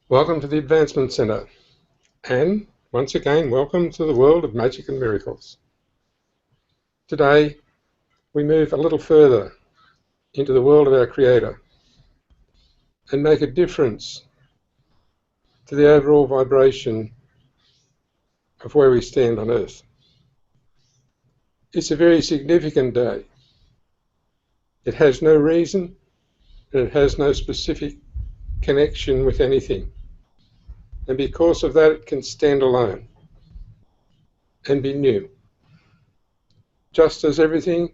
Welcome to the Advancement Centre, and once again, welcome to the world of magic and miracles. Today, we move a little further into the world of our Creator and make a difference to the overall vibration of where we stand on Earth. It's a very significant day. It has no reason, and it has no specific connection with anything. And because of that, it can stand alone and be new. Just as everything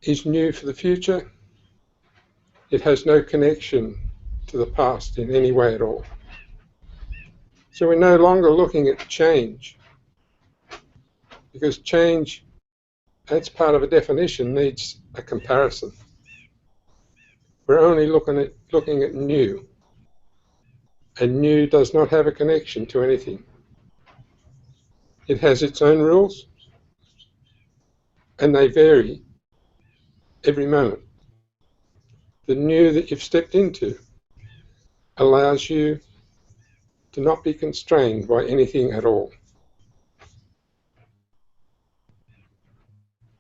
is new for the future, it has no connection to the past in any way at all. So we're no longer looking at change, because change, that's part of a definition, needs a comparison. We're only looking at new, and new does not have a connection to anything. It has its own rules, and they vary every moment. The new that you've stepped into allows you to not be constrained by anything at all.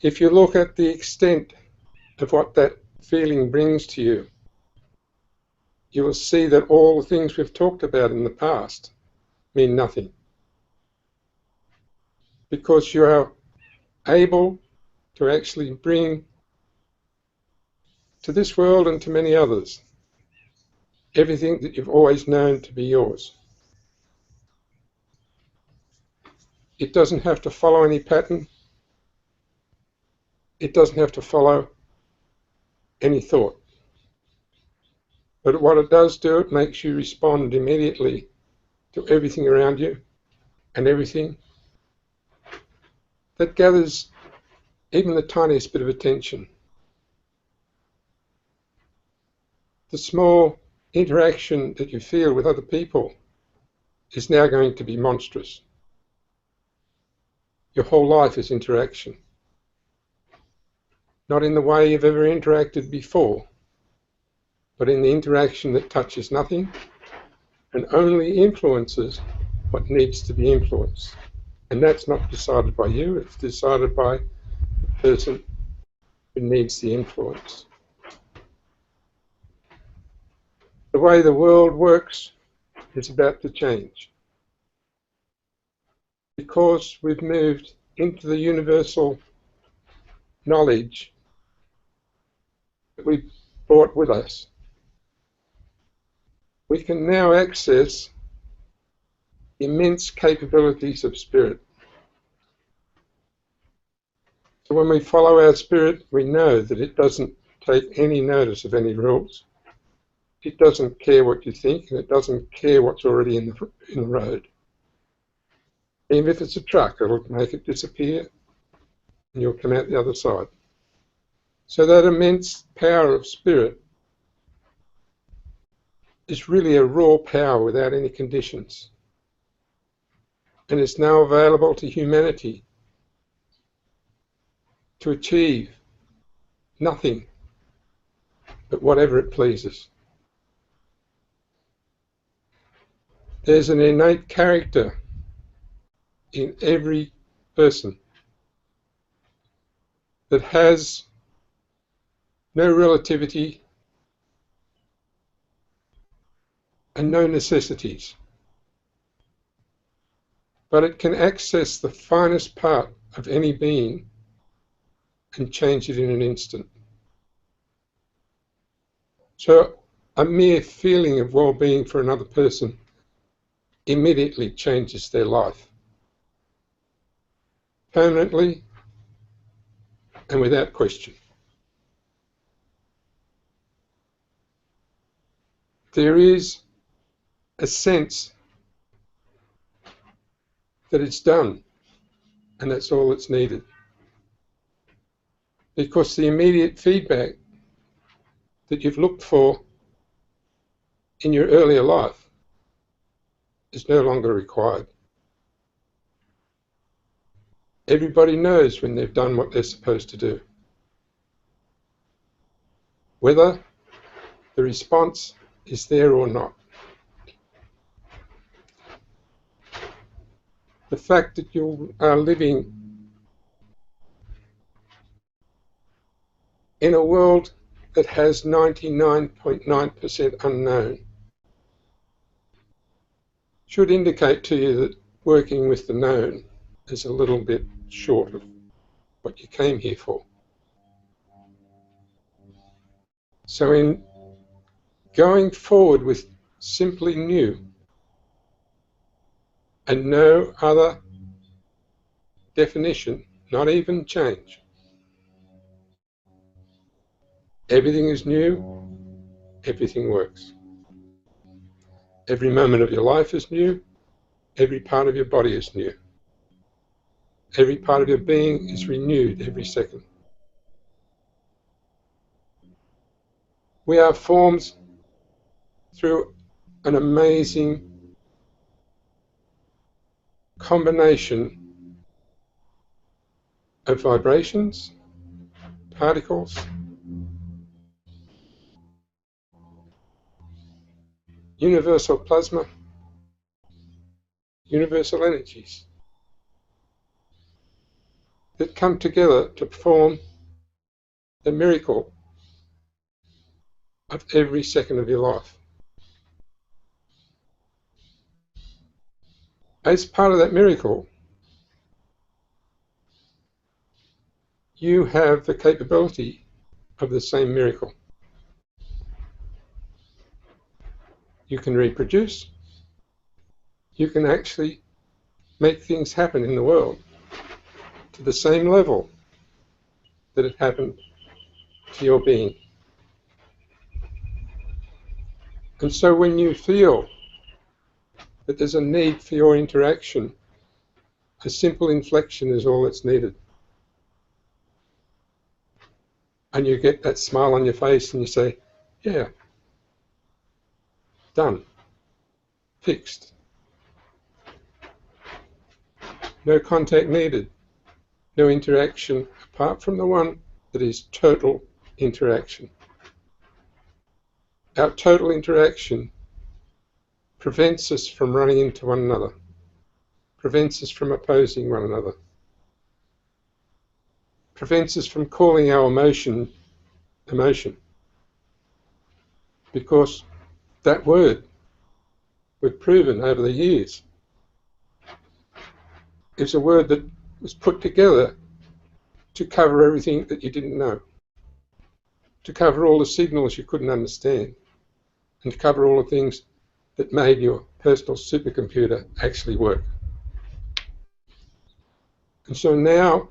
If you look at the extent of what that feeling brings to you, you will see that all the things we've talked about in the past mean nothing. Because you are able to actually bring to this world and to many others everything that you've always known to be yours. It doesn't have to follow any pattern. It doesn't have to follow any thought. But what it does do, it makes you respond immediately to everything around you and everything that gathers even the tiniest bit of attention. The small interaction that you feel with other people is now going to be monstrous. Your whole life is interaction. Not in the way you've ever interacted before, but in the interaction that touches nothing and only influences what needs to be influenced. And that's not decided by you, it's decided by the person who needs the influence. The way the world works is about to change. Because we've moved into the universal knowledge that we've brought with us, we can now access immense capabilities of spirit. So when we follow our spirit, we know that it doesn't take any notice of any rules. It doesn't care what you think, and it doesn't care what's already in the road. Even if it's a truck, it'll make it disappear, and you'll come out the other side. So that immense power of spirit is really a raw power without any conditions. And it's now available to humanity to achieve nothing but whatever it pleases. There's an innate character in every person that has no relativity and no necessities, but it can access the finest part of any being and change it in an instant. So a mere feeling of well-being for another person immediately changes their life, permanently and without question. There is a sense that it's done, and that's all that's needed. Because the immediate feedback that you've looked for in your earlier life is no longer required. Everybody knows when they've done what they're supposed to do. Whether the response is there or not. The fact that you are living in a world that has 99.9% unknown should indicate to you that working with the known is a little bit short of what you came here for. So in going forward with simply new and no other definition, not even change, everything is new, everything works. Every moment of your life is new, every part of your body is new. Every part of your being is renewed every second. We are formed through an amazing combination of vibrations, particles, universal plasma, universal energies that come together to perform the miracle of every second of your life. As part of that miracle, you have the capability of the same miracle. You can reproduce. You can actually make things happen in the world to the same level that it happened to your being. And so when you feel that there's a need for your interaction, a simple inflection is all that's needed. And you get that smile on your face and you say, yeah, done, fixed. No contact needed, no interaction apart from the one that is total interaction. Our total interaction prevents us from running into one another, prevents us from opposing one another, prevents us from calling our emotion, because that word, we've proven over the years, is a word that was put together to cover everything that you didn't know, to cover all the signals you couldn't understand, and to cover all the things that made your personal supercomputer actually work. And so now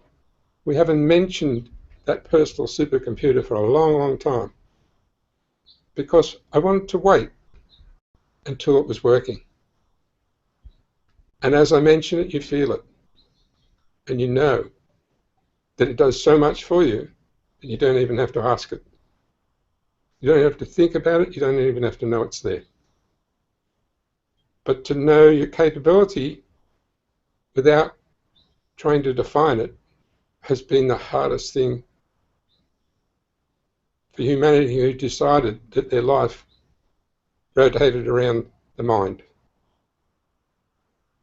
we haven't mentioned that personal supercomputer for a long, long time, because I wanted to wait until it was working. And as I mention it, you feel it. And you know that it does so much for you that you don't even have to ask it. You don't have to think about it. You don't even have to know it's there. But to know your capability without trying to define it has been the hardest thing for humanity, who decided that their life rotated around the mind.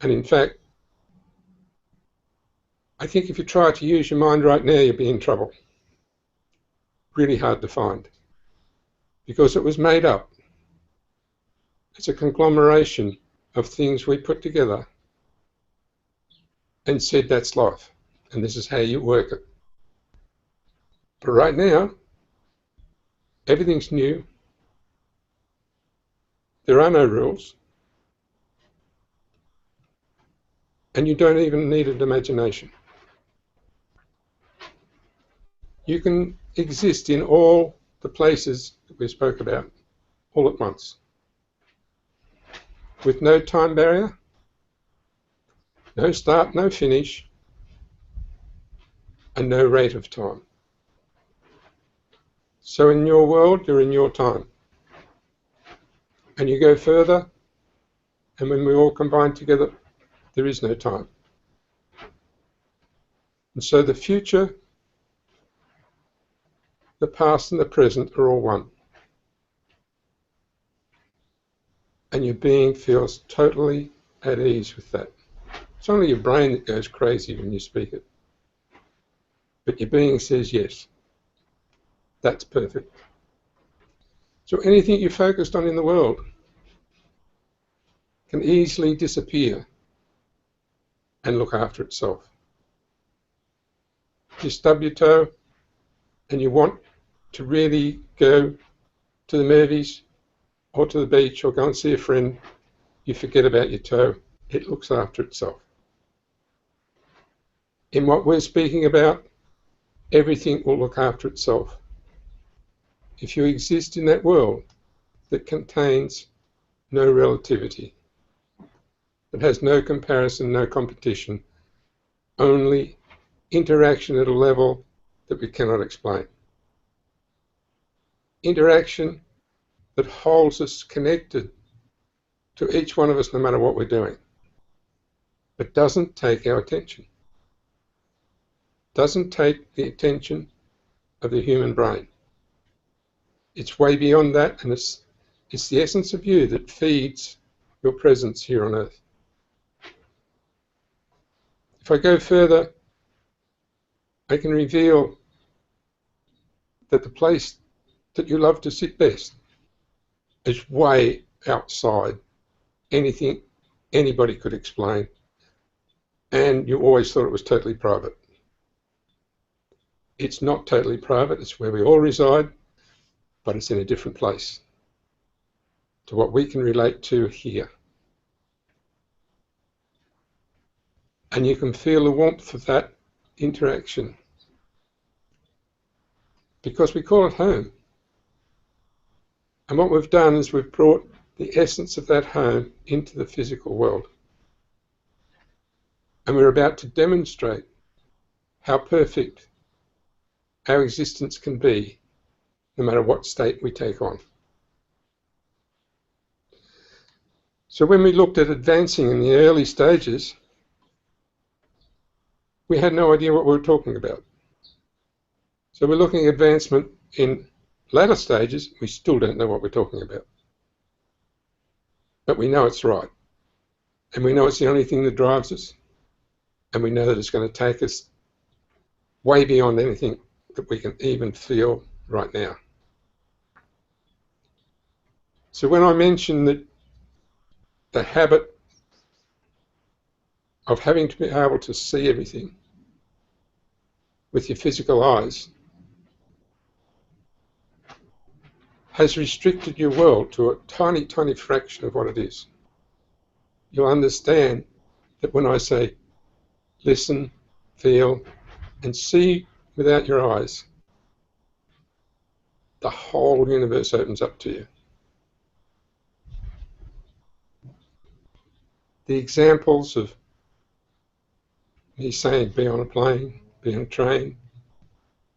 And in fact, I think if you try to use your mind right now, you'll be in trouble. Really hard to find, because it was made up. It's a conglomeration of things we put together and said that's life, and this is how you work it. But right now, everything's new. There are no rules. And you don't even need an imagination. You can exist in all the places that we spoke about all at once, with no time barrier, no start, no finish, and no rate of time. So in your world, you're in your time. And you go further, and when we all combine together, there is no time. And so the future, the past and the present are all one. and your being feels totally at ease with that. It's only your brain that goes crazy when you speak it. But your being says yes. That's perfect. So anything you focused on in the world can easily disappear and look after itself. If you stub your toe and you want to really go to the movies or to the beach or go and see a friend, you forget about your toe. It looks after itself. In what we're speaking about, everything will look after itself. If you exist in that world that contains no relativity, that has no comparison, no competition, only interaction at a level that we cannot explain. Interaction that holds us connected to each one of us no matter what we're doing, but doesn't take our attention, doesn't take the attention of the human brain. It's way beyond that, and it's the essence of you that feeds your presence here on earth. If I go further, I can reveal that the place that you love to sit best is way outside anything anybody could explain, and you always thought it was totally private. It's not totally private, it's where we all reside, but it's in a different place to what we can relate to here. And you can feel the warmth of that interaction because we call it home. And what we've done is we've brought the essence of that home into the physical world. And we're about to demonstrate how perfect our existence can be, no matter what state we take on. So when we looked at advancing in the early stages, we had no idea what we were talking about. So we're looking at advancement in later stages, we still don't know what we're talking about. But we know it's right. And we know it's the only thing that drives us. And we know that it's going to take us way beyond anything that we can even feel right now. So when I mention that the habit of having to be able to see everything with your physical eyes has restricted your world to a tiny, tiny fraction of what it is, you'll understand that when I say listen, feel, and see without your eyes, the whole universe opens up to you. The examples of me saying be on a plane, be on a train,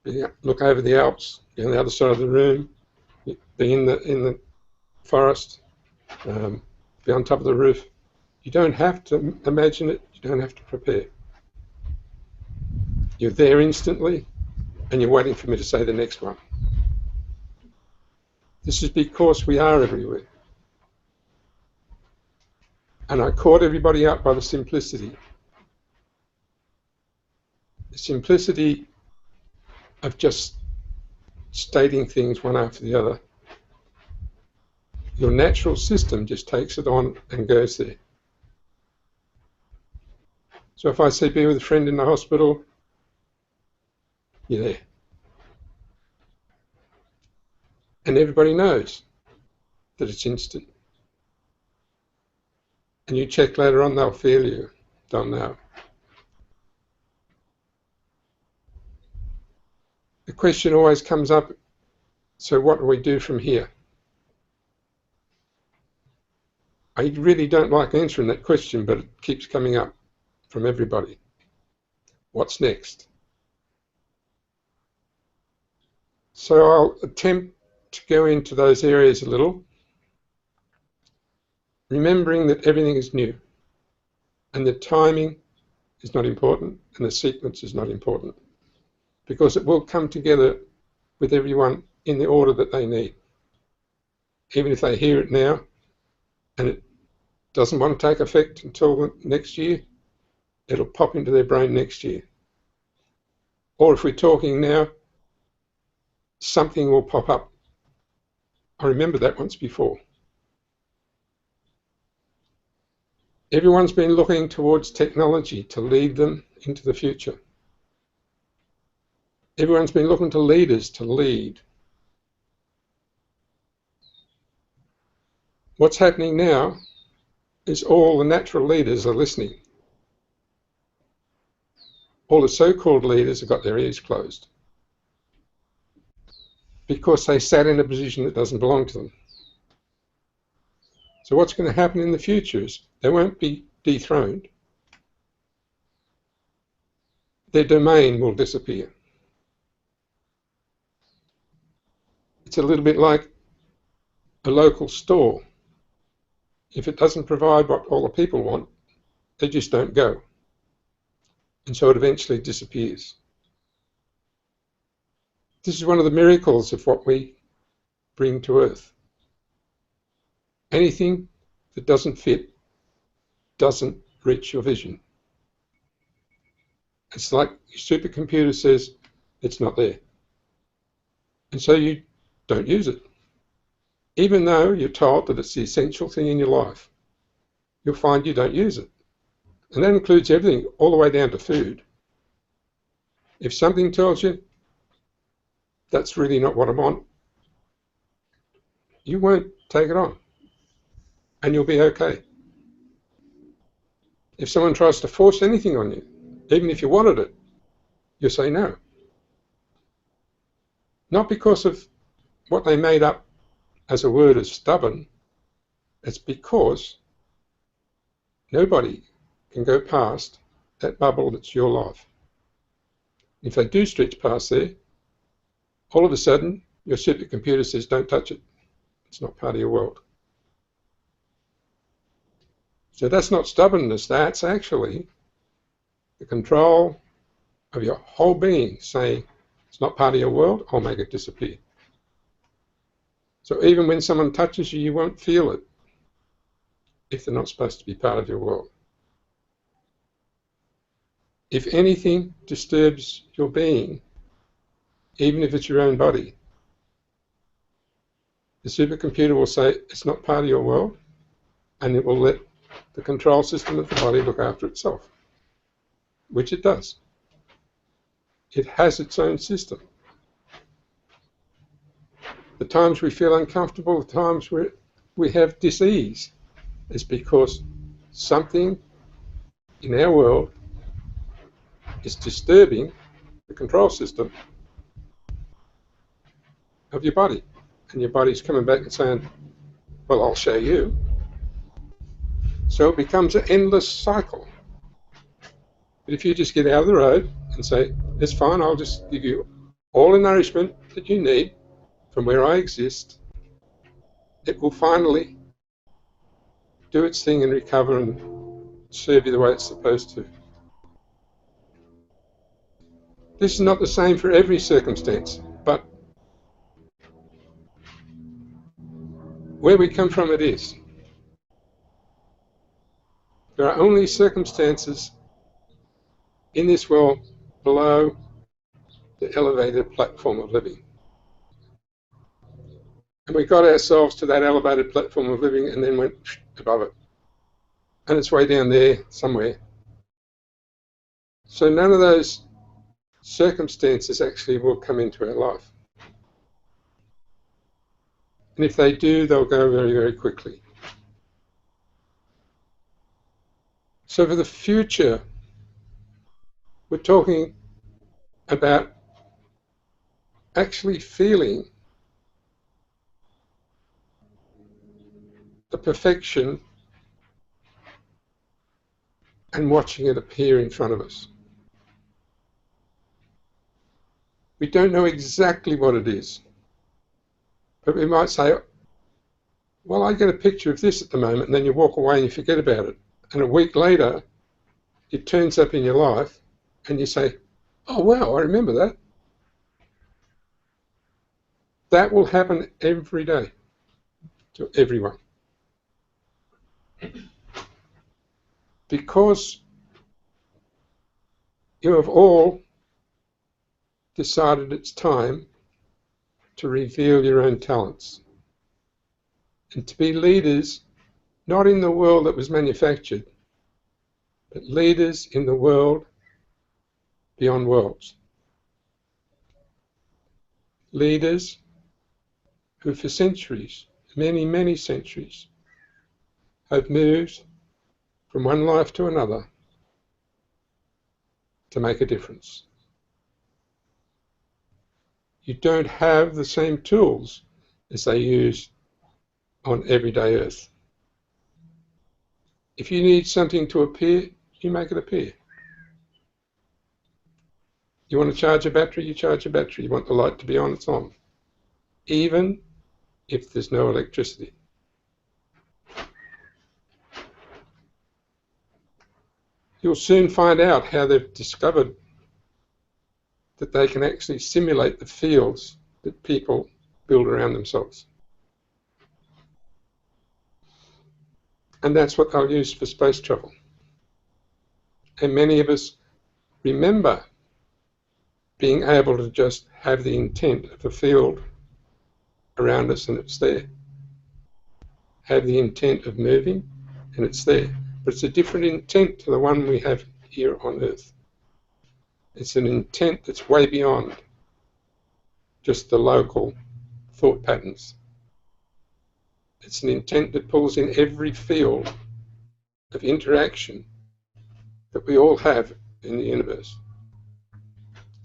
look over the Alps, be on the other side of the room, be in the forest, be on top of the roof. You don't have to imagine it, you don't have to prepare. You're there instantly, and you're waiting for me to say the next one. This is because we are everywhere. And I caught everybody up by the simplicity. The simplicity of just stating things one after the other. Your natural system just takes it on and goes there. So if I say be with a friend in the hospital, you're there. And everybody knows that it's instant. And you check later on, they'll feel you, they'll know. The question always comes up, so what do we do from here? I really don't like answering that question, but it keeps coming up from everybody. What's next? So I'll attempt to go into those areas a little, remembering that everything is new, and the timing is not important, and the sequence is not important, because it will come together with everyone in the order that they need. Even if they hear it now, and it doesn't want to take effect until next year, it'll pop into their brain next year. Or if we're talking now, something will pop up. I remember that once before. Everyone's been looking towards technology to lead them into the future. Everyone's been looking to leaders to lead. What's happening now is all the natural leaders are listening. All the so-called leaders have got their ears closed because they sat in a position that doesn't belong to them. So what's going to happen in the future is they won't be dethroned. Their domain will disappear. It's a little bit like a local store. If it doesn't provide what all the people want, they just don't go. And so it eventually disappears. This is one of the miracles of what we bring to Earth. Anything that doesn't fit doesn't reach your vision. It's like your supercomputer says it's not there. And so you don't use it. Even though you're told that it's the essential thing in your life, you'll find you don't use it. And that includes everything, all the way down to food. If something tells you that's really not what I want, you won't take it on, and you'll be okay. If someone tries to force anything on you, even if you wanted it, you'll say no. Not because of what they made up as a word as stubborn, it's because nobody can go past that bubble that's your life. If they do stretch past there, all of a sudden your supercomputer says don't touch it. It's not part of your world. So that's not stubbornness, that's actually the control of your whole being saying it's not part of your world, I'll make it disappear. So even when someone touches you, you won't feel it if they're not supposed to be part of your world. If anything disturbs your being, even if it's your own body, the supercomputer will say it's not part of your world, and it will let the control system of the body look after itself, which it does. It has its own system. The times we feel uncomfortable, the times we have dis-ease, is because something in our world is disturbing the control system of your body. And your body's coming back and saying, well, I'll show you. So it becomes an endless cycle. But if you just get out of the road and say, it's fine, I'll just give you all the nourishment that you need from where I exist, it will finally do its thing and recover and serve you the way it's supposed to. This is not the same for every circumstance, but where we come from it is. There are only circumstances in this world below the elevated platform of living. And we got ourselves to that elevated platform of living and then went above it. And it's way down there somewhere. So none of those circumstances actually will come into our life. And if they do, they'll go very, very quickly. So for the future, we're talking about actually feeling the perfection and watching it appear in front of us. We don't know exactly what it is, but we might say, well, I get a picture of this at the moment, and then you walk away and you forget about it. And a week later, it turns up in your life, and you say, oh, wow, I remember that. That will happen every day to everyone. Because you have all decided it's time to reveal your own talents and to be leaders, not in the world that was manufactured, but leaders in the world beyond worlds. Leaders who for centuries, many, many centuries, have moved from one life to another to make a difference. You don't have the same tools as they use on everyday earth. If you need something to appear, you make it appear. You want to charge a battery, you charge a battery. You want the light to be on, it's on. Even if there's no electricity. You'll soon find out how they've discovered that they can actually simulate the fields that people build around themselves. And that's what they'll use for space travel. And many of us remember being able to just have the intent of a field around us and it's there. Have the intent of moving and it's there. But it's a different intent to the one we have here on Earth. It's an intent that's way beyond just the local thought patterns. It's an intent that pulls in every field of interaction that we all have in the universe.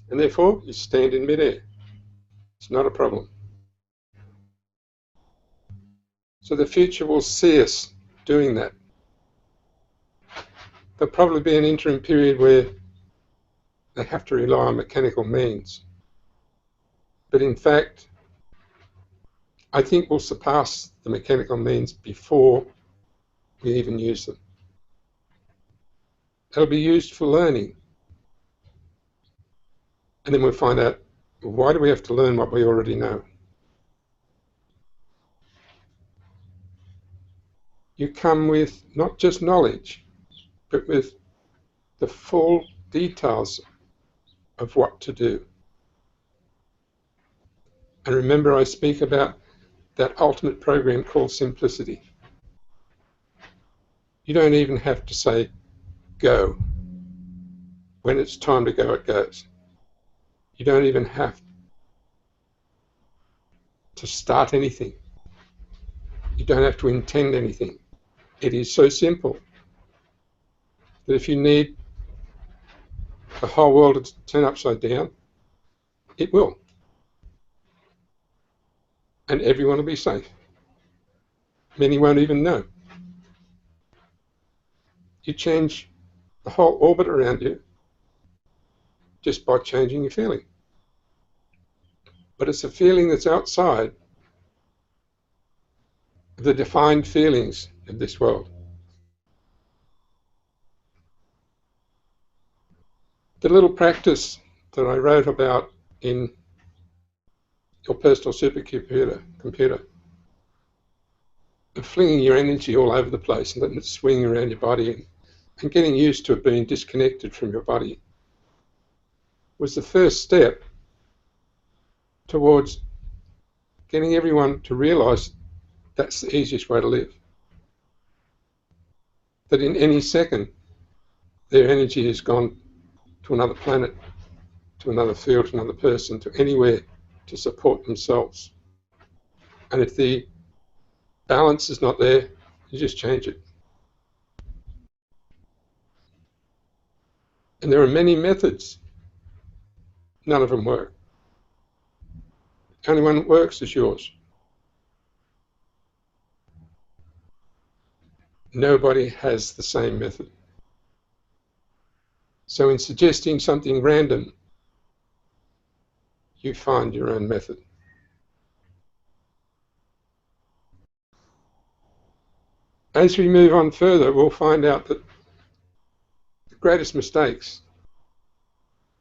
And therefore, you stand in midair. It's not a problem. So the future will see us doing that. There'll probably be an interim period where they have to rely on mechanical means. But in fact, I think we'll surpass the mechanical means before we even use them. They'll be used for learning. And then we'll find out, why do we have to learn what we already know? You come with not just knowledge, but with the full details of what to do. And remember, I speak about that ultimate program called simplicity. You don't even have to say, go. When it's time to go, it goes. You don't even have to start anything. You don't have to intend anything. It is so simple that if you need the whole world to turn upside down, it will. And everyone will be safe. Many won't even know. You change the whole orbit around you just by changing your feeling. But it's a feeling that's outside of the defined feelings of this world. The little practice that I wrote about in your personal supercomputer, of flinging your energy all over the place and letting it swing around your body and getting used to it being disconnected from your body, was the first step towards getting everyone to realize that's the easiest way to live. That in any second, their energy has gone to another planet, to another field, to another person, to anywhere to support themselves. And if the balance is not there, you just change it. And there are many methods. None of them work. The only one that works is yours. Nobody has the same method. So in suggesting something random, you find your own method. As we move on further, we'll find out that the greatest mistakes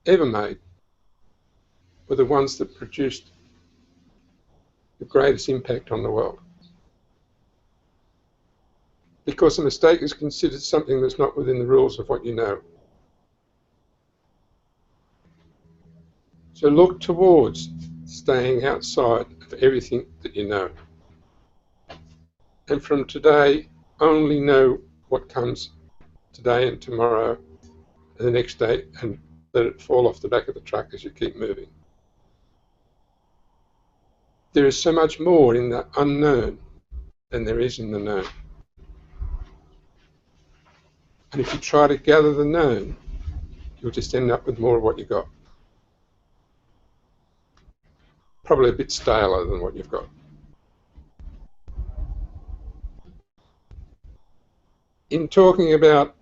ever made were the ones that produced the greatest impact on the world. because a mistake is considered something that's not within the rules of what you know. So look towards staying outside of everything that you know. And from today, only know what comes today and tomorrow and the next day, and let it fall off the back of the truck as you keep moving. There is so much more in the unknown than there is in the known. And if you try to gather the known, you'll just end up with more of what you got. Probably a bit staler than what you've got. In talking about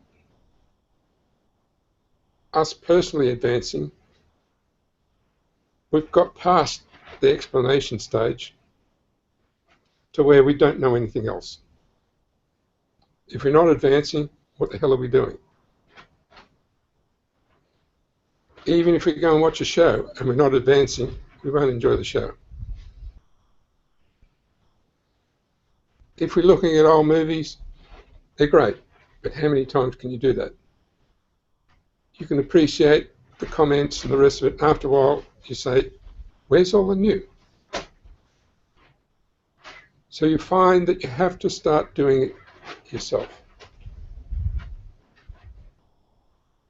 us personally advancing, we've got past the explanation stage to where we don't know anything else. If we're not advancing, what the hell are we doing? Even if we go and watch a show and we're not advancing, we won't enjoy the show. If we're looking at old movies, they're great, but how many times can you do that? You can appreciate the comments and the rest of it. After a while, you say, where's all the new? So you find that you have to start doing it yourself.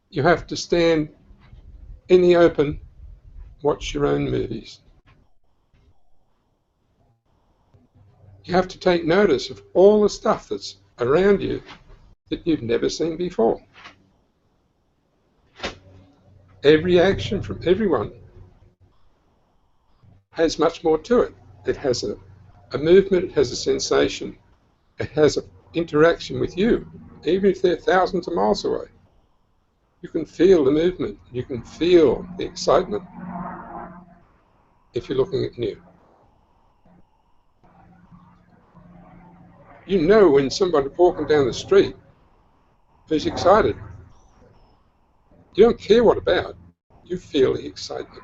You have to stand in the open, watch your own movies. You have to take notice of all the stuff that's around you that you've never seen before. Every action from everyone has much more to it. It has a movement, it has a sensation, it has an interaction with you, even if they're thousands of miles away. You can feel the movement, you can feel the excitement if you're looking at new. You know when somebody walking down the street who's excited. You don't care what about, you feel the excitement.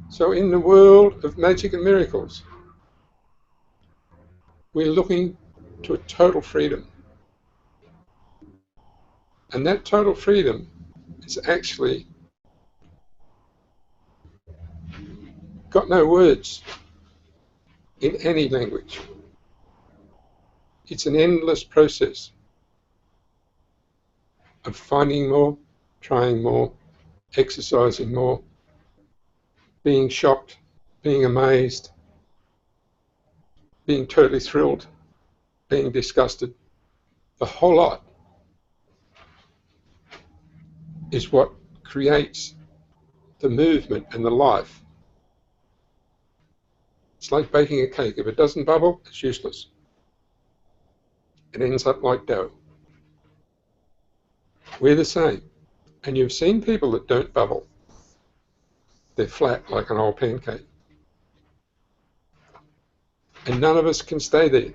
So in the world of magic and miracles, we're looking to a total freedom. And that total freedom is actually got no words in any language. It's an endless process of finding more, trying more, exercising more, being shocked, being amazed, being totally thrilled, being disgusted. The whole lot is what creates the movement and the life. It's like baking a cake. If it doesn't bubble, it's useless. It ends up like dough. We're the same. And you've seen people that don't bubble. They're flat like an old pancake. And none of us can stay there.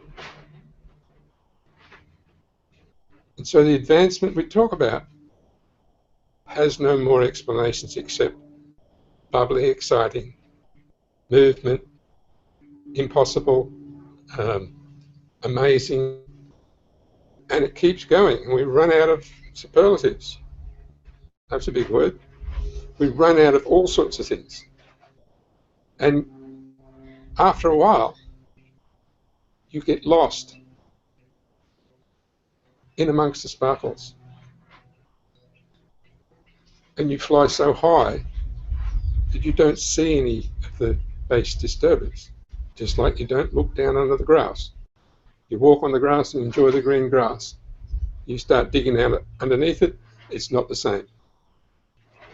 And so the advancement we talk about has no more explanations except bubbly, exciting, movement, impossible, amazing, and it keeps going. And we run out of superlatives. That's a big word. We run out of all sorts of things. And after a while, you get lost in amongst the sparkles. And you fly so high that you don't see any of the base disturbance, just like you don't look down under the grass. You walk on the grass and enjoy the green grass. You start digging out underneath it, it's not the same.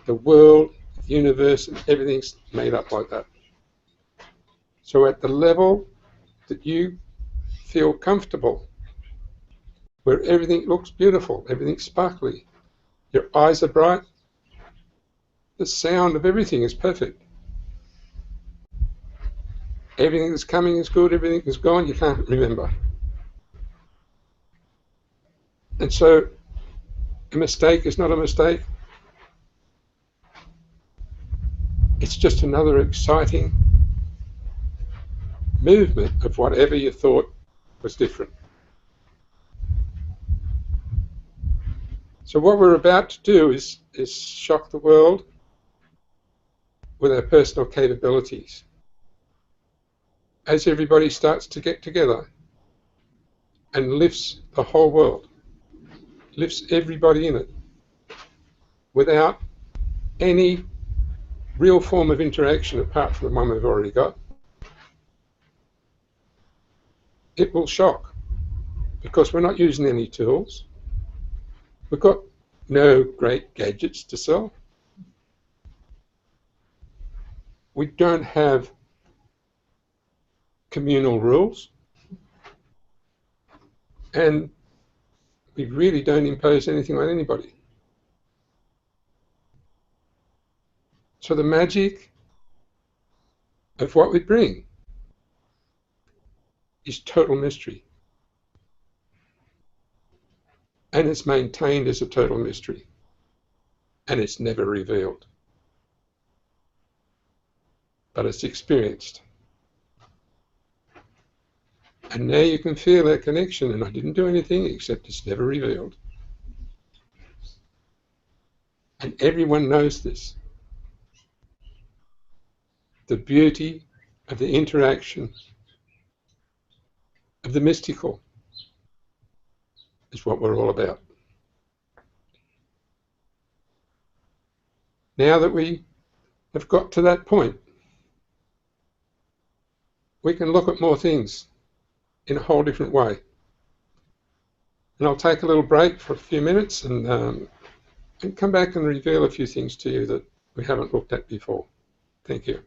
The world, the universe, and everything's made up like that. So at the level that you feel comfortable, where everything looks beautiful, everything's sparkly, your eyes are bright, the sound of everything is perfect. Everything that's coming is good, everything that's gone, you can't remember. And so a mistake is not a mistake. It's just another exciting movement of whatever you thought was different. So what we're about to do is shock the world with our personal capabilities. As everybody starts to get together and lifts the whole world, lifts everybody in it, without any real form of interaction apart from the one we've already got, it will shock, because we're not using any tools. We've got no great gadgets to sell. We don't have communal rules, and we really don't impose anything on anybody. So the magic of what we bring is total mystery, and it's maintained as a total mystery, and it's never revealed, but it's experienced. And now you can feel that connection, and I didn't do anything except it's never revealed. And everyone knows this. The beauty of the interaction of the mystical is what we're all about. Now that we have got to that point, we can look at more things in a whole different way. And I'll take a little break for a few minutes and come back and reveal a few things to you that we haven't looked at before. Thank you.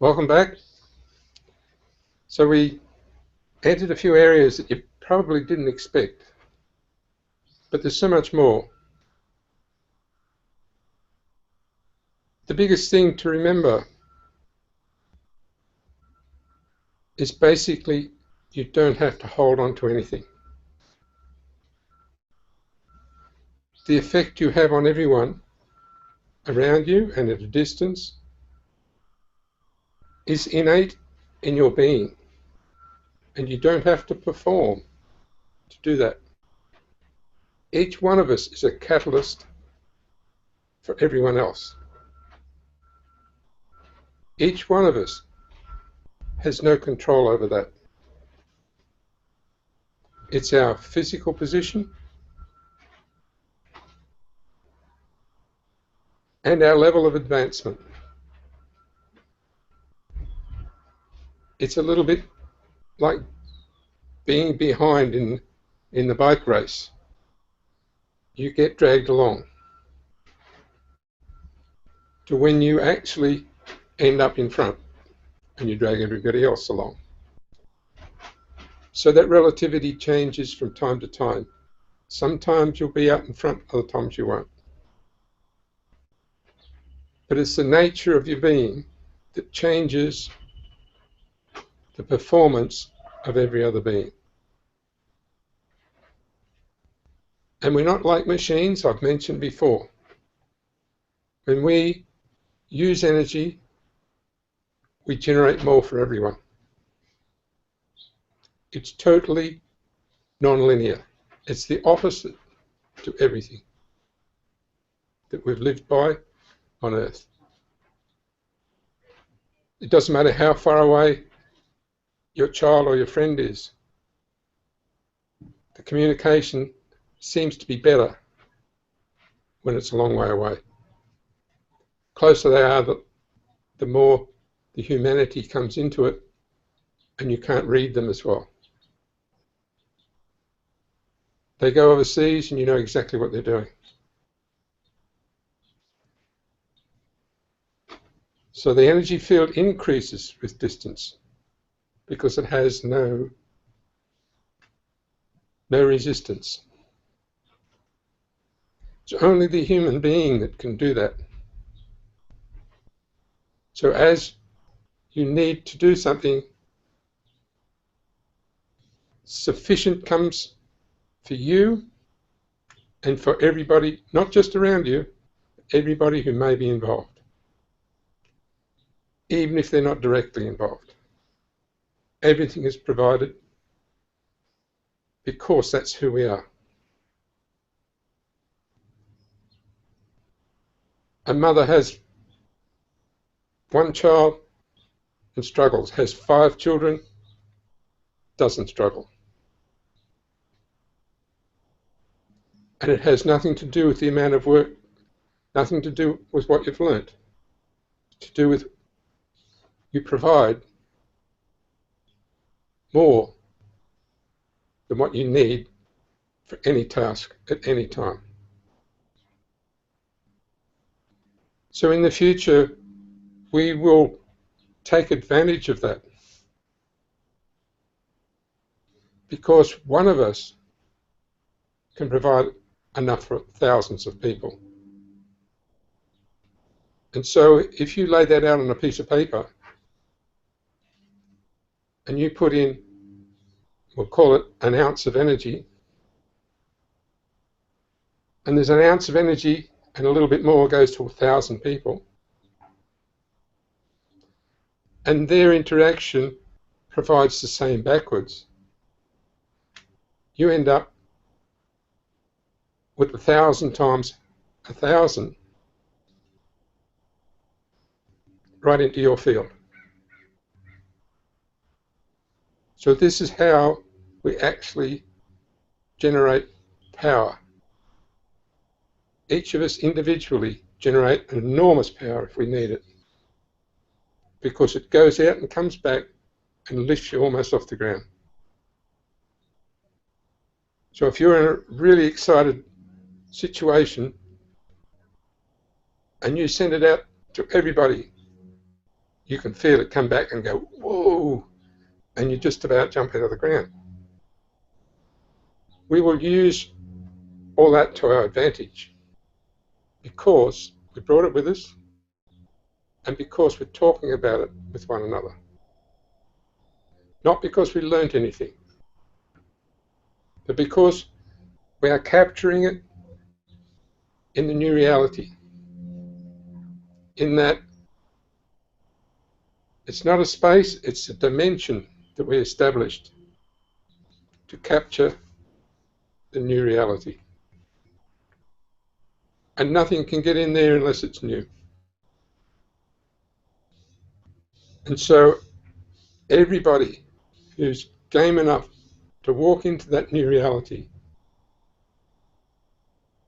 Welcome back. So we entered a few areas that you probably didn't expect, but there's so much more. The biggest thing to remember is basically you don't have to hold on to anything. The effect you have on everyone around you and at a distance is innate in your being, and you don't have to perform to do that. Each one of us is a catalyst for everyone else. Each one of us has no control over that. It's our physical position and our level of advancement. It's a little bit like being behind in the bike race. You get dragged along to when you actually end up in front and you drag everybody else along. So that relativity changes from time to time. Sometimes you'll be out in front, other times you won't. But it's the nature of your being that changes the performance of every other being. And we're not like machines, I've mentioned before. When we use energy, we generate more for everyone. It's totally non-linear. It's the opposite to everything that we've lived by on Earth. It doesn't matter how far away your child or your friend is. The communication seems to be better when it's a long way away. Closer they are, the more the humanity comes into it, and you can't read them as well. They go overseas and you know exactly what they're doing. So the energy field increases with distance because it has no resistance. It's only the human being that can do that. So as you need to do something, sufficient comes for you and for everybody, not just around you, everybody who may be involved, even if they're not directly involved. Everything is provided because that's who we are. A mother has one child and struggles, has 5 children, doesn't struggle. And it has nothing to do with the amount of work, nothing to do with what you've learnt, to do with you provide more than what you need for any task at any time. So in the future, we will take advantage of that because one of us can provide enough for thousands of people. And so if you lay that out on a piece of paper and you put in, we'll call it an ounce of energy, and there's an ounce of energy and a little bit more goes to 1,000 people, and their interaction provides the same backwards, you end up with 1,000 times 1,000 right into your field. So this is how we actually generate power. Each of us individually generate an enormous power if we need it, because it goes out and comes back and lifts you almost off the ground. So if you're in a really excited situation and you send it out to everybody, you can feel it come back and go, whoa, and you just about jump out of the ground. We will use all that to our advantage because we brought it with us and because we're talking about it with one another. Not because we learnt anything, but because we are capturing it in the new reality, in that it's not a space, it's a dimension that we established to capture the new reality. And nothing can get in there unless it's new. And so everybody who's game enough to walk into that new reality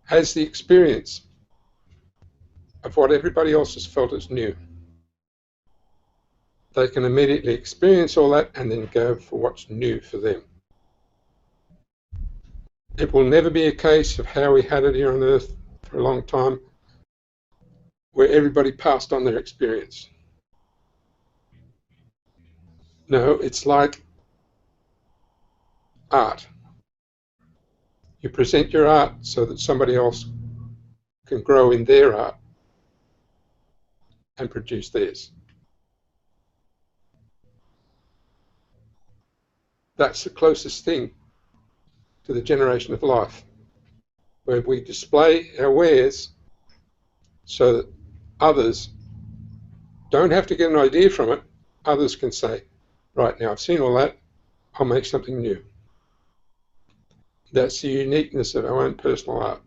has the experience of what everybody else has felt as new. They can immediately experience all that and then go for what's new for them. It will never be a case of how we had it here on Earth for a long time, where everybody passed on their experience. No, it's like art. You present your art so that somebody else can grow in their art and produce theirs. That's the closest thing to the generation of life, where we display our wares so that others don't have to get an idea from it. Others can say, right, now I've seen all that, I'll make something new. That's the uniqueness of our own personal art.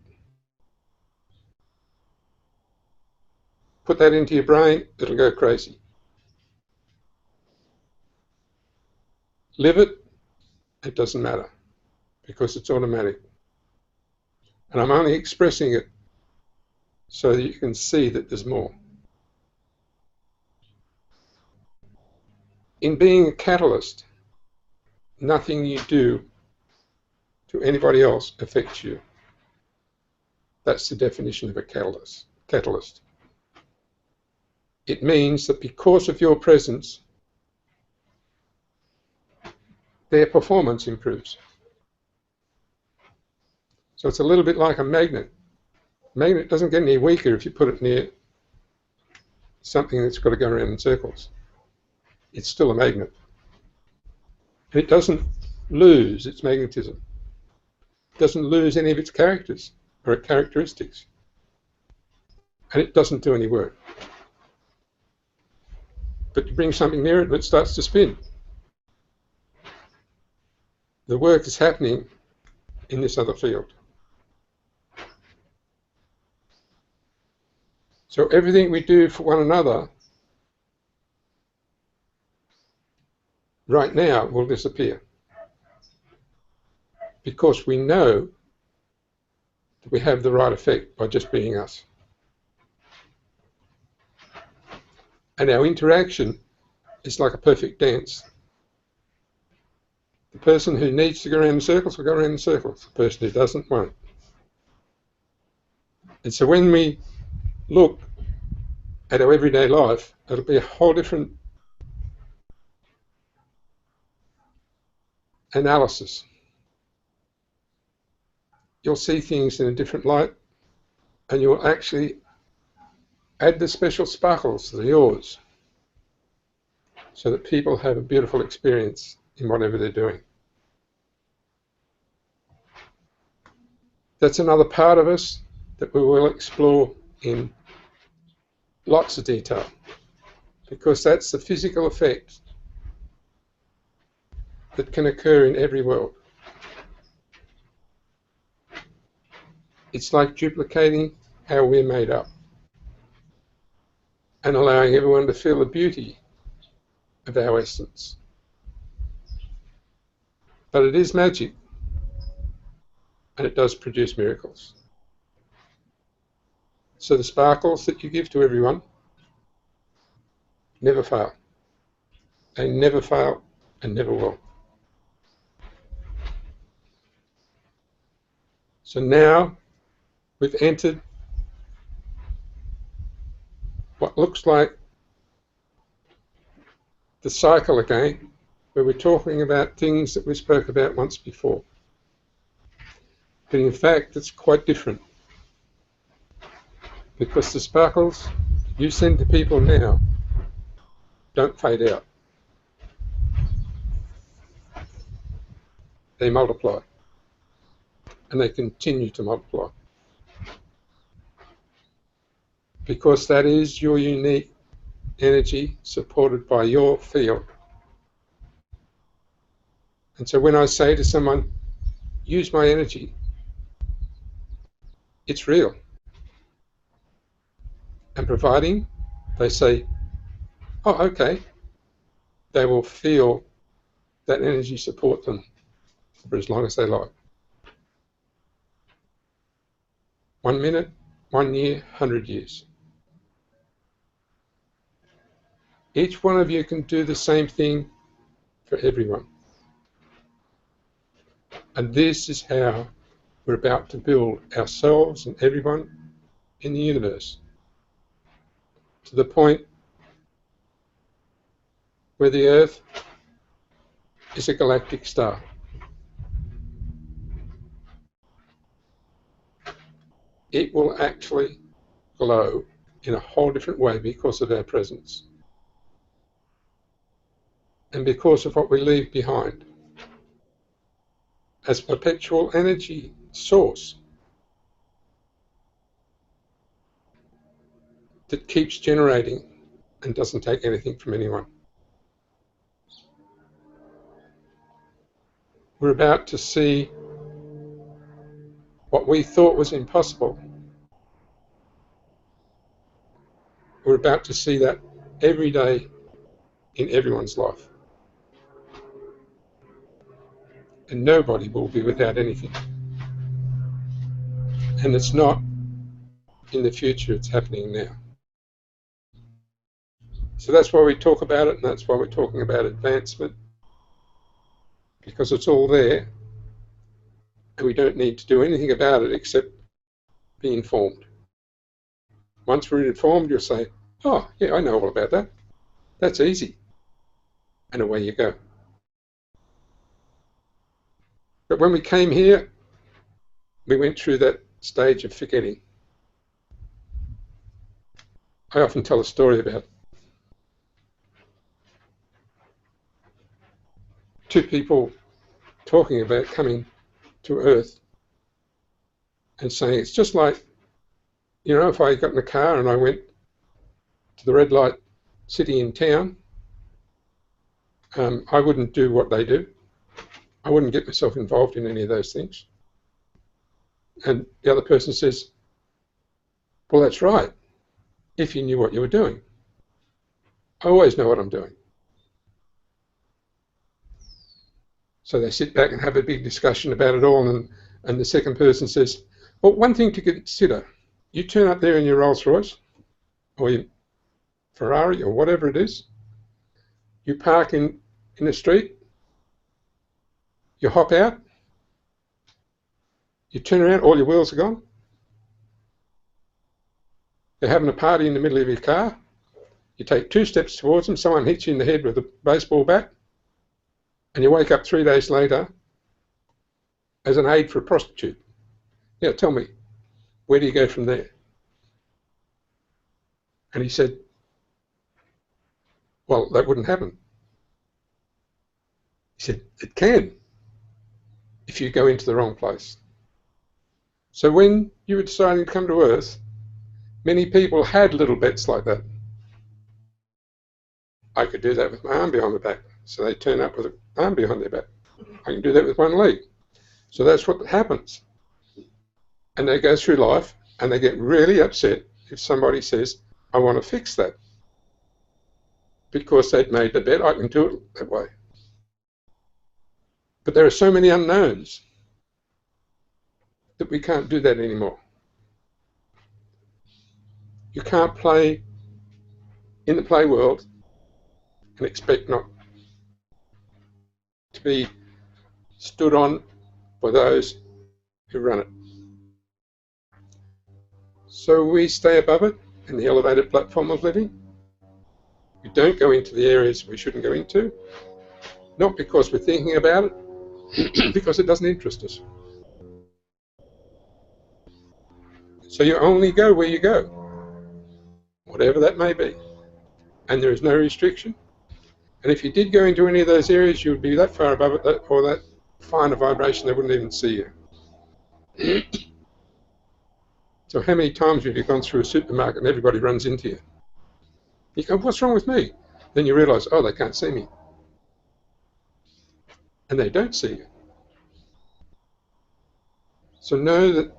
Put that into your brain, it'll go crazy. Live it, it doesn't matter, because it's automatic. And I'm only expressing it so that you can see that there's more. In being a catalyst, nothing you do to anybody else affects you. That's the definition of a catalyst. It means that because of your presence, their performance improves. So it's a little bit like a magnet. A magnet doesn't get any weaker if you put it near something that's got to go around in circles. It's still a magnet. And it doesn't lose its magnetism. It doesn't lose any of its characters or characteristics. And it doesn't do any work. But you bring something near it and it starts to spin. The work is happening in this other field. So everything we do for one another right now will disappear, because we know that we have the right effect by just being us. And our interaction is like a perfect dance. The person who needs to go around in circles will go around in circles. The person who doesn't won't. And so when we look at our everyday life, it'll be a whole different analysis. You'll see things in a different light, and you'll actually add the special sparkles that are yours, so that people have a beautiful experience in whatever they're doing. That's another part of us that we will explore in lots of detail, because that's the physical effect that can occur in every world. It's like duplicating how we're made up and allowing everyone to feel the beauty of our essence. But it is magic, and it does produce miracles. So the sparkles that you give to everyone never fail. They never fail and never will. So now we've entered what looks like the cycle again, where we're talking about things that we spoke about once before. But in fact, it's quite different, because the sparkles you send to people now don't fade out. They multiply, and they continue to multiply, because that is your unique energy supported by your field. And so when I say to someone, use my energy, it's real. And providing they say, oh, okay, they will feel that energy support them for as long as they like. 1 minute, 1 year, 100 years. Each one of you can do the same thing for everyone. And this is how we're about to build ourselves and everyone in the universe to the point where the Earth is a galactic star. It will actually glow in a whole different way because of our presence and because of what we leave behind as perpetual energy source that keeps generating and doesn't take anything from anyone. We're about to see what we thought was impossible. We're about to see that every day in everyone's life. And nobody will be without anything. And it's not in the future, it's happening now. So that's why we talk about it, and that's why we're talking about advancement, because it's all there, and we don't need to do anything about it except be informed. Once we're informed, you'll say, oh, yeah, I know all about that. That's easy. And away you go. But when we came here, we went through that stage of forgetting. I often tell a story about two people talking about coming to Earth and saying, it's just like, you know, if I got in a car and I went to the red light city in town, I wouldn't do what they do. I wouldn't get myself involved in any of those things. And the other person says, well, that's right, if you knew what you were doing. I always know what I'm doing. So they sit back and have a big discussion about it all, and the second person says, well, one thing to consider, you turn up there in your Rolls Royce, or your Ferrari, or whatever it is, you park in the street, you hop out, you turn around, all your wheels are gone. They're having a party in the middle of your car. You take 2 steps towards them, someone hits you in the head with a baseball bat, and you wake up 3 days later as an aide for a prostitute. Now tell me, where do you go from there? And he said, well, that wouldn't happen. He said, it can, if you go into the wrong place. So when you were deciding to come to Earth, many people had little bets like that. I could do that with my arm behind my back. So they turn up with an arm behind their back. I can do that with one leg. So that's what happens. And they go through life and they get really upset if somebody says, I want to fix that. Because they'd made the bet, I can do it that way. But there are so many unknowns that we can't do that anymore. You can't play in the play world and expect not to be stood on by those who run it. So we stay above it in the elevated platform of living. We don't go into the areas we shouldn't go into, not because we're thinking about it, because it doesn't interest us. So you only go where you go, whatever that may be. And there is no restriction. And if you did go into any of those areas, you would be that far above it, or that fine a vibration, they wouldn't even see you. So how many times have you gone through a supermarket and everybody runs into you? You go, what's wrong with me? Then you realize, oh, they can't see me. And they don't see you. So know that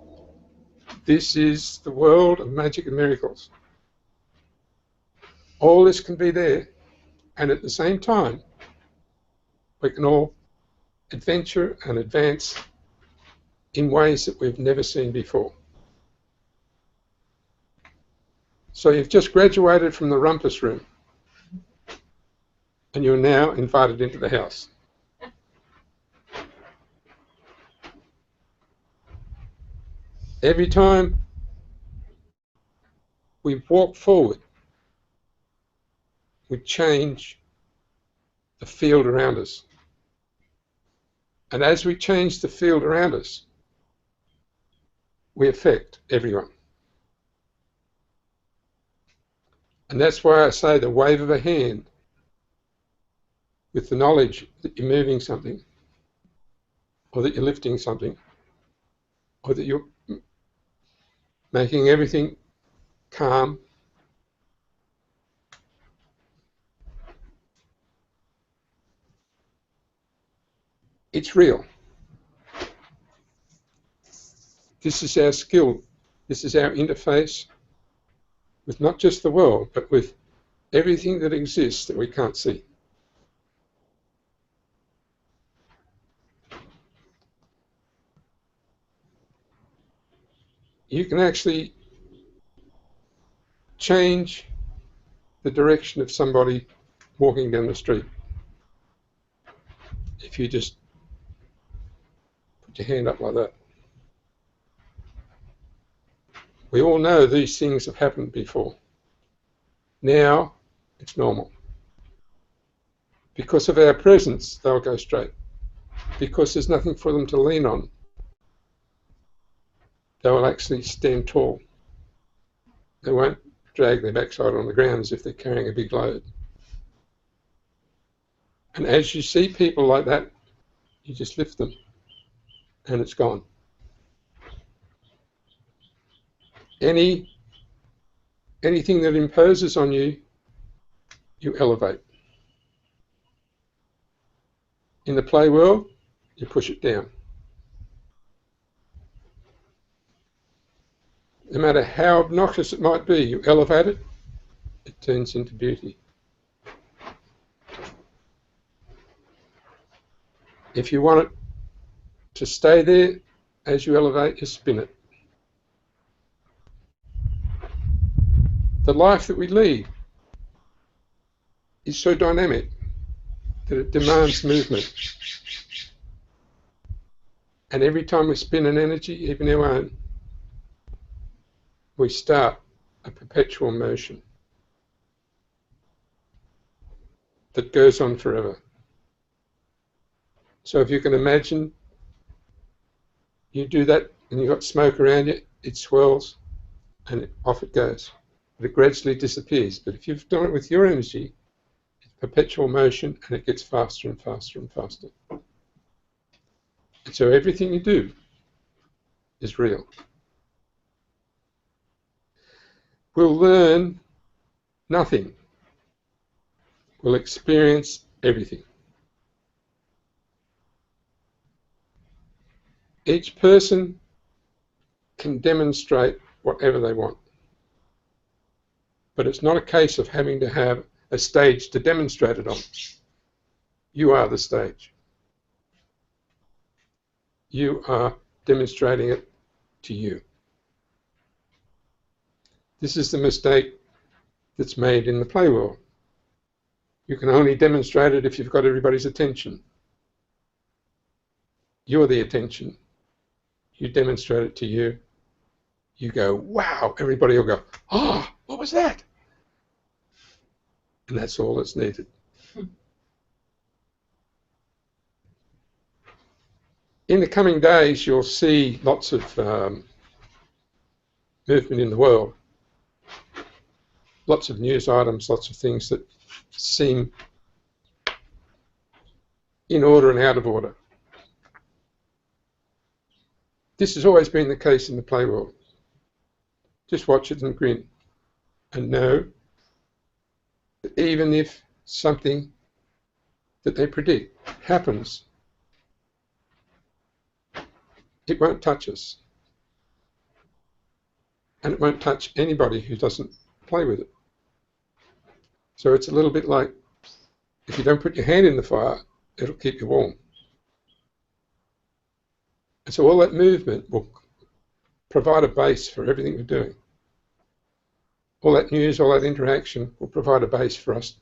this is the world of magic and miracles. All this can be there, and at the same time, we can all adventure and advance in ways that we've never seen before. So you've just graduated from the rumpus room, and you're now invited into the house. Every time we walk forward, we change the field around us. And as we change the field around us, we affect everyone. And that's why I say the wave of a hand with the knowledge that you're moving something, or that you're lifting something, or that you're making everything calm. It's real. This is our skill. This is our interface with not just the world, but with everything that exists that we can't see. You can actually change the direction of somebody walking down the street if you just put your hand up like that. We all know these things have happened before. Now it's normal. Because of our presence, they'll go straight. Because there's nothing for them to lean on, they will actually stand tall. They won't drag their backside on the ground as if they're carrying a big load. And as you see people like that, you just lift them and it's gone. Anything that imposes on you, you elevate. In the play world, you push it down. No matter how obnoxious it might be, you elevate it, it turns into beauty. If you want it to stay there, as you elevate, you spin it. The life that we lead is so dynamic that it demands movement. And every time we spin an energy, even our own, we start a perpetual motion that goes on forever. So if you can imagine, you do that and you've got smoke around you, it swirls and off it goes. But it gradually disappears. But if you've done it with your energy, it's perpetual motion and it gets faster and faster and faster. And so everything you do is real. We'll learn nothing. We'll experience everything. Each person can demonstrate whatever they want. But it's not a case of having to have a stage to demonstrate it on. You are the stage. You are demonstrating it to you. This is the mistake that's made in the play world. You can only demonstrate it if you've got everybody's attention. You're the attention. You demonstrate it to you. You go, wow, everybody will go, oh, what was that? And that's all that's needed. In the coming days, you'll see lots of movement in the world. Lots of news items, lots of things that seem in order and out of order. This has always been the case in the play world. Just watch it and grin and know that even if something that they predict happens, it won't touch us. And it won't touch anybody who doesn't play with it. So it's a little bit like, if you don't put your hand in the fire, it'll keep you warm. And so all that movement will provide a base for everything we're doing. All that news, all that interaction will provide a base for us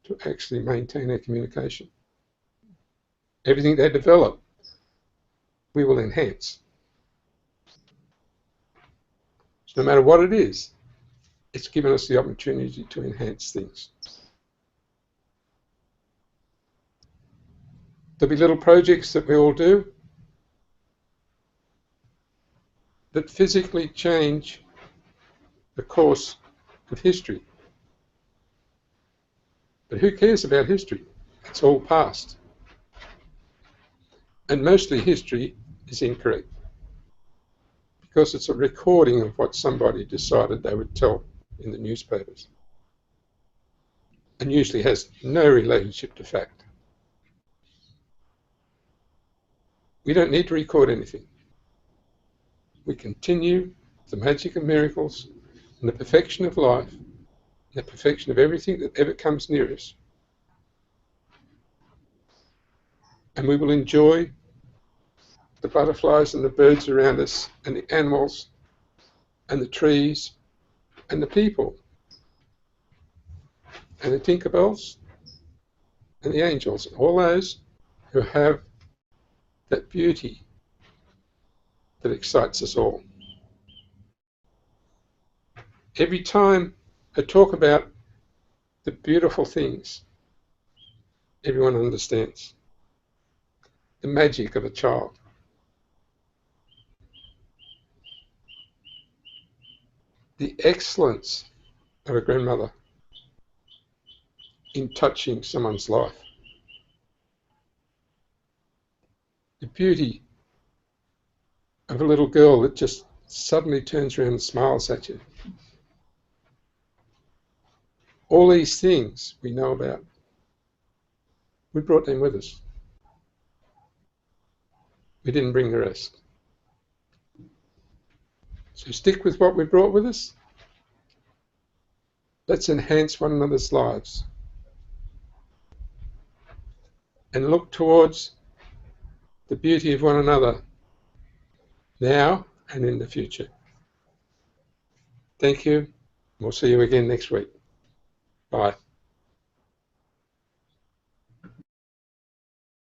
to actually maintain our communication. Everything they develop, we will enhance. So no matter what it is, it's given us the opportunity to enhance things. There'll be little projects that we all do that physically change the course of history. But who cares about history? It's all past. And mostly history is incorrect, because it's a recording of what somebody decided they would tell in the newspapers, and usually has no relationship to fact. We don't need to record anything. We continue the magic of miracles and the perfection of life, and the perfection of everything that ever comes near us. And we will enjoy the butterflies and the birds around us, and the animals, and the trees, and the people, and the Tinkerbells, and the angels, and all those who have that beauty that excites us all. Every time I talk about the beautiful things, everyone understands the magic of a child. The excellence of a grandmother in touching someone's life. The beauty of a little girl that just suddenly turns around and smiles at you. All these things we know about. We brought them with us. We didn't bring the rest. So stick with what we brought with us. Let's enhance one another's lives. And look towards the beauty of one another now and in the future. Thank you. We'll see you again next week. Bye.